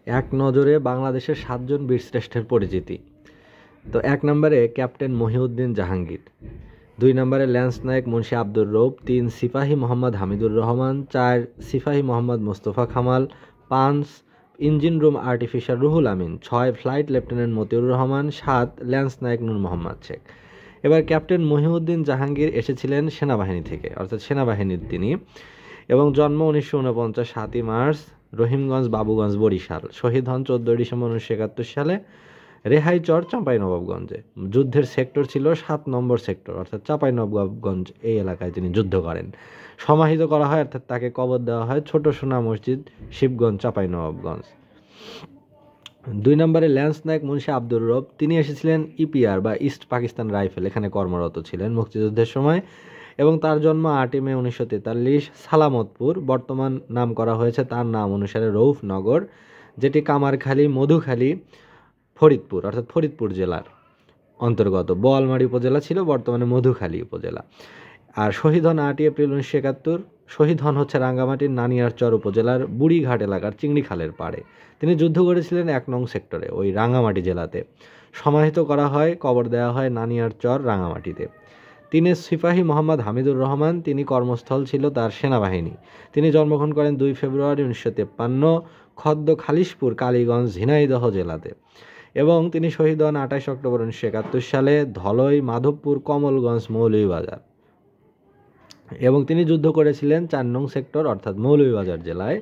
এক নজরে বাংলাদেশের 7 জন বীরশ্রেষ্ঠের পরিচিতি। তো 1 নম্বরে ক্যাপ্টেন মহিউদ্দিন জাহাঙ্গীর, 2 নম্বরে lance naik Munshi Abdur Rouf, 3 sipahi Mohammad Hamidur Rahman, 4 sipahi Mohammad Mostafa Kamal, 5 engine room artificer Ruhul Amin, 6 flight lieutenant Matiur Rahman, 7 lance naik Nur Mohammad Sheikh. এবার ক্যাপ্টেন মহিউদ্দিন জাহাঙ্গীর এসেছিলেন সেনাবাহিনী থেকে, অর্থাৎ সেনাবাহিনীর তিনি, এবং জন্ম 1949 7ই মার্চ, রহিমগঞ্জ বাবুগঞ্জ বরিশাল। শহীদ হন 14 ডিসেম্বর 1971 সালে রেহাইচর চাঁপাইনবাবগঞ্জে। যুদ্ধের সেক্টর ছিল 7 নম্বর সেক্টর, অর্থাৎ চাঁপাইনবাবগঞ্জ এই এলাকায় তিনি যুদ্ধ করেন। সমাহিত করা হয়, অর্থাৎ তাকে কবর দেওয়া হয় ছোট সোনা মসজিদ, শিবগঞ্জ, চাঁপাইনবাবগঞ্জ। 2 নম্বরে ল্যান্স নায়েক মুন্সি আব্দুর রৌফ, তিনি এসেছিলেন ইপিআর বা ইস্ট পাকিস্তান রাইফেল, এখানে কর্মরত ছিলেন মুক্তিযুদ্ধের সময়, এবং তার জন্ম 8 মে 1943 সালামতপুর, বর্তমান নাম করা হয়েছে তার নাম অনুসারে রৌফনগর, যেটি কামারখালী, মধুখালী, ফরিদপুর অর্থাৎ ফরিদপুর জেলার অন্তর্গত। বোয়ালমারী উপজেলা ছিল, বর্তমানে মধুখালী উপজেলা। আর শহীদ হন 8 এপ্রিল 1971। শহীদ হন হচ্ছে রাঙ্গামাটির নানিয়ারচর উপজেলার বুড়িঘাট এলাকার চিংড়ি খালের পাড়ে। তিনি যুদ্ধ করেছিলেন 1 নং সেক্টরে, ওই রাঙ্গামাটি জেলাতে। সমাহিত করা হয়, কবর দেওয়া হয় নানিয়ারচর, রাঙ্গামাটিতে। 3 সিপাহী মোহাম্মদ হামিদুর রহমান, তিনি কর্মস্থল ছিল তার সেনাবাহিনী। তিনি জন্মগ্রহণ করেন 2 ফেব্রুয়ারি 1953 খদ্দ খালিশপুর, কালীগঞ্জ, ঝিনাইদহ জেলাতে, এবং তিনি শহীদ হন 28 অক্টোবর 1971 সালে ধলই, মাধবপুর, কমলগঞ্জ, মৌলভীবাজার, এবং তিনি যুদ্ধ করেছিলেন 4 নং সেক্টর অর্থাৎ মৌলভীবাজার জেলায়।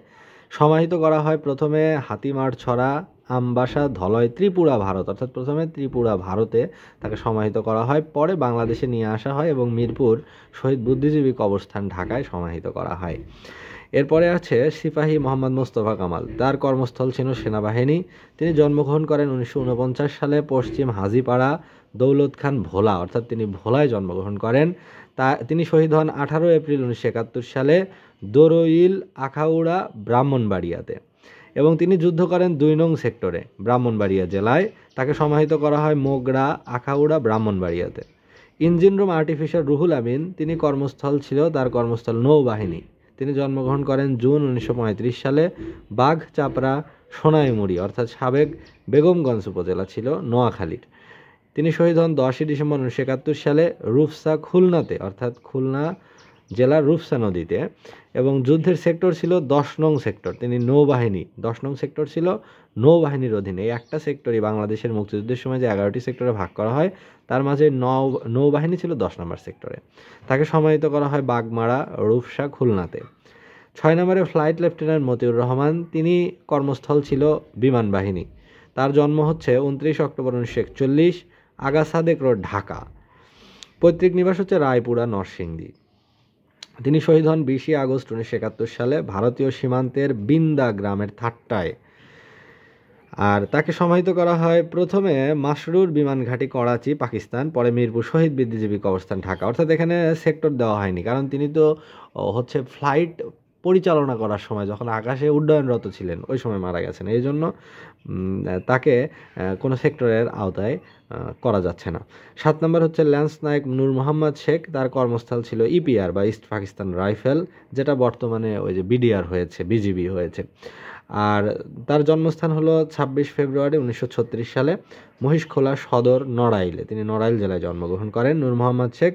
সমাহিত করা হয় প্রথমে হাতিমারছড়া, আমবাসা, ধলই, ত্রিপুরা, ভারত, অর্থাৎ প্রথমে ত্রিপুরা ভারতে তাকে সমাহিত করা হয়, পরে বাংলাদেশে নিয়ে আসা হয় এবং মিরপুর শহীদ বুদ্ধিজীবী কবরস্থান ঢাকায় সমাহিত করা হয়। এরপরে আছে সিপাহী মোহাম্মদ মোস্তফা কামাল, তার কর্মস্থল ছিল সেনাবাহিনী। তিনি জন্মগ্রহণ করেন 1949 সালে পশ্চিম হাজিপাড়া, দৌলত খান ভোলা, অর্থাৎ তিনি ভোলায় জন্মগ্রহণ করেন। তিনি শহীদ হন 18 এপ্রিল 1971 সালে দরইল, আখাউড়া, ব্রাহ্মণবাড়িয়াতে, এবং তিনি যুদ্ধ করেন 2 নং সেক্টরে ব্রাহ্মণবাড়িয়া জেলায়। তাকে সমাহিত করা হয় মোগরা, আখাউড়া, ব্রাহ্মণবাড়িয়াতে। Engine room artificer Ruhul Amin, তিনি কর্মস্থল ছিল তার কর্মস্থল নৌবাহিনী। তিনি জন্মগ্রহণ করেন জুন 1935 সালে বাঘচাপড়া, সোনাইমুড়ি, অর্থাৎ সাবেক বেগমগঞ্জ উপজেলা ছিল নোয়াখালীর। তিনি শহীদ হন 10 ডিসেম্বর 1971 সালে রূপসা, খুলনাতে, অর্থাৎ খুলনা জেলার রূপসা নদীতে, এবং যুদ্ধের সেক্টর ছিল 10 নং সেক্টর। তিনি নৌবাহিনী, 10 নং সেক্টর ছিল নৌবাহিনীর অধীনে। এই একটা সেক্টরই বাংলাদেশের মুক্তিযুদ্ধের সময় যে 11টি সেক্টরে ভাগ করা হয়, তার মাঝে নৌবাহিনী ছিল 10 নম্বর সেক্টরে। তাকে সমাহিত করা হয় বাগমারা, রূপসা, খুলনাতে। 6 নম্বরে ফ্লাইট লেফটেন্যান্ট মতিউর রহমান, তিনি কর্মস্থল ছিল বিমান বাহিনী। তার জন্ম হচ্ছে 29 অক্টোবর 1941 আগা সাদেক রোড, ঢাকা। পৈতৃক নিবাস হচ্ছে রায়পুরা, নরসিংদী। তিনি শহীদ হন 20 আগস্ট 1971 সালে ভারতীয় সীমান্তের বিন্দা গ্রামের থাট্টায়। আর তাকে সমাহিত করা হয় প্রথমে মাসরুর বিমান ঘাঁটি, করাচি, পাকিস্তান, পরে মিরপুর শহীদ বুদ্ধিজীবী কবরস্থান, ঢাকা। অর্থাৎ এখানে সেক্টর দেওয়া হয়নি, কারণ তিনি তো হচ্ছে ফ্লাইট পরিচালনা করার সময় যখন আকাশে উড্ডয়নরত ছিলেন ওই সময় মারা গেছেন, এই জন্য তাকে কোনো সেক্টরের আওতায় করা যাচ্ছে না। 7 নম্বর হচ্ছে ল্যান্স নায়েক নূর মোহাম্মদ শেখ, তার কর্মস্থল ছিল ইপিআর বা ইস্ট পাকিস্তান রাইফেল, যেটা বর্তমানে ওই যে বিডিআর হয়েছে, বিজিবি হয়েছে। আর তার জন্মস্থান হলো 26 ফেব্রুয়ারি 1936 সালে মহিষখোলা সদর, নড়াইলে। তিনি নড়াইল জেলায় জন্মগ্রহণ করেন। নূর মোহাম্মদ শেখ,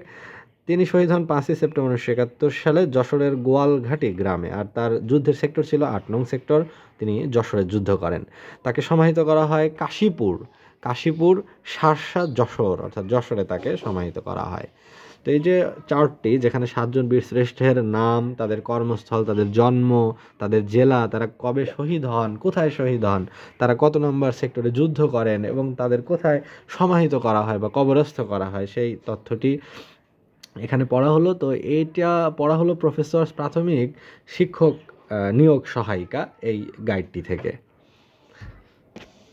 তিনি শহীদ হন 5 সেপ্টেম্বর 1971 সালে যশোরের গোয়ালঘাটি গ্রামে। আর তার যুদ্ধের সেক্টর ছিল 8 নং সেক্টর, তিনি যশোরে যুদ্ধ করেন। তাকে সমাহিত করা হয় কাশীপুর, শার্শা, যশোর, অর্থাৎ যশোরে তাকে সমাহিত করা হয়। তো এই যে চার্টটি, যেখানে 7 জন বীরশ্রেষ্ঠের নাম, তাদের কর্মস্থল, তাদের জন্ম, তাদের জেলা, তারা কবে শহীদ হন, কোথায় শহীদ হন, তারা কত নম্বর সেক্টরে যুদ্ধ করেন, এবং তাদের কোথায় সমাহিত করা হয় বা কবরস্থ করা হয়, সেই তথ্যটি এখানে পড়া হলো। তো এইটা পড়া হলো প্রফেসর প্রাথমিক শিক্ষক নিয়োগ সহায়িকা এই গাইডটি থেকে।